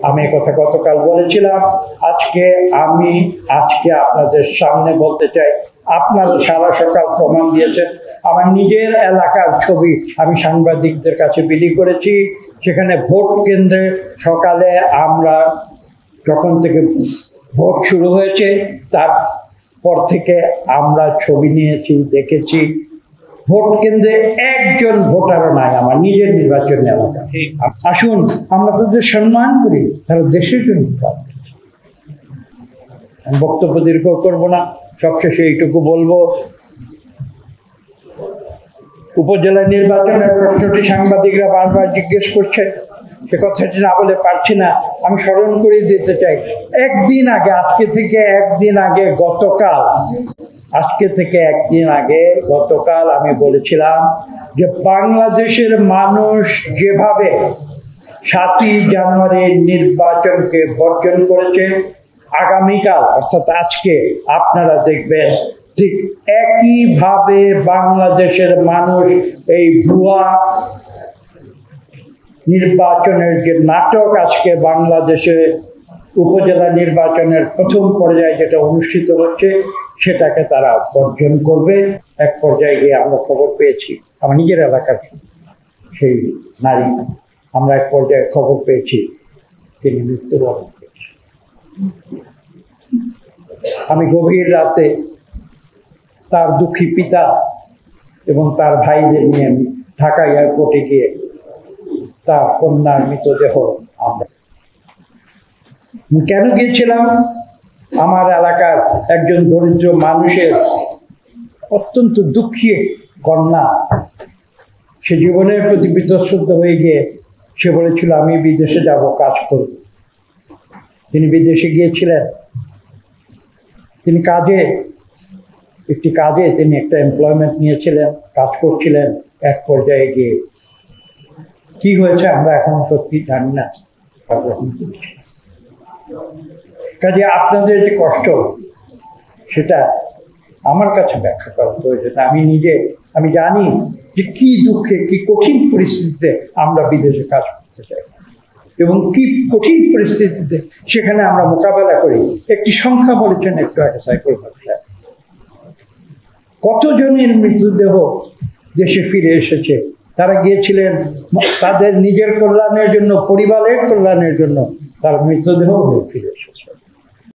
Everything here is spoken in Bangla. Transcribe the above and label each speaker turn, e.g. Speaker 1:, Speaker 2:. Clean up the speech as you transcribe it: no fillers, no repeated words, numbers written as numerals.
Speaker 1: আমি কথা গতকাল বলেছিলাম, আজকে আপনাদের সামনে বলতে চাই, আপনারা সারা সকাল প্রমাণ দিয়েছেন। আমার নিজের এলাকার ছবি আমি সাংবাদিকদের কাছে বিলি করেছি। সেখানে ভোট কেন্দ্রে সকালে আমরা যখন থেকে ভোট শুরু হয়েছে তারপর থেকে আমরা ছবি নিয়েছি, দেখেছি। ভোট কেন্দ্রে একজন ভোটারও নাই আমার নিজের নির্বাচনী এলাকা। আসুন আমরা তাদের সম্মান করি, তারা দেশের জন্য কাজ করছে। আমি বক্তব্য দীর্ঘ করবো না, সবশেষে এইটুকু বলবো, উপজেলা নির্বাচনের প্রশ্নটি সাংবাদিকরা বারবার জিজ্ঞেস করছে, সে কথাটি না বলে পারছি না। আমি স্মরণ করে দিতে চাই, আজকে থেকে একদিন আগে গতকাল আমি বলেছিলাম যে বাংলাদেশের মানুষ যেভাবে 7ই জানুয়ারি নির্বাচনকে বর্জন করেছে, আগামীকাল অর্থাৎ আজকে আপনারা দেখবেন ঠিক একইভাবে বাংলাদেশের মানুষ এই ভুয়া নির্বাচনের যে নাটক আজকে বাংলাদেশে উপজেলা নির্বাচনের প্রথম পর্যায়ে যেটা অনুষ্ঠিত হচ্ছে সেটাকে তারা বর্জন করবে। এক পর্যায়ে গিয়ে আমরা খবর পেয়েছি, আমার নিজের এলাকার সেই নারী, আমরা এক পর্যায়ে খবর পেয়েছি তিনি মৃত্যুবরণ করেছেন। আমি গভীর রাতে তার দুঃখী পিতা এবং তার ভাইদের নিয়ে ঢাকা এয়ারপোর্টে গিয়ে তার কন্যার মৃতদেহ আমরা কেন গিয়েছিলাম? আমার এলাকার একজন দরিদ্র মানুষের অত্যন্ত দুঃখী কন্যা, সে জীবনের প্রতি বিতশ্রদ্ধ হয়ে গিয়ে সে বলেছিল আমি বিদেশে যাব, কাজ করব। তিনি বিদেশে গিয়েছিলেন, তিনি তিনি একটা এমপ্লয়মেন্ট নিয়েছিলেন, কাজ করছিলেন। এক পর্যায়ে গিয়ে কি হয়েছে আমরা এখন সত্যি জানি না। কাজে আপনাদের যে কষ্ট সেটা আমার কাছে ব্যাখ্যা করা প্রয়োজন। আমি জানি যে কি দুঃখে, কি কঠিন পরিস্থিতিতে আমরা বিদেশে কাজ করতে চাই এবং কি কঠিন পরিস্থিতিতে সেখানে আমরা মোকাবেলা করি। একটি সংখ্যা বলেছেন একটু আগে সাইকেল ব্যবসায়, কতজনের মৃতদেহ দেশে ফিরে এসেছে। তারা গিয়েছিলেন তাদের নিজের কল্যাণের জন্য, পরিবারের কল্যাণের জন্য, তার মৃতদেহ ফিরে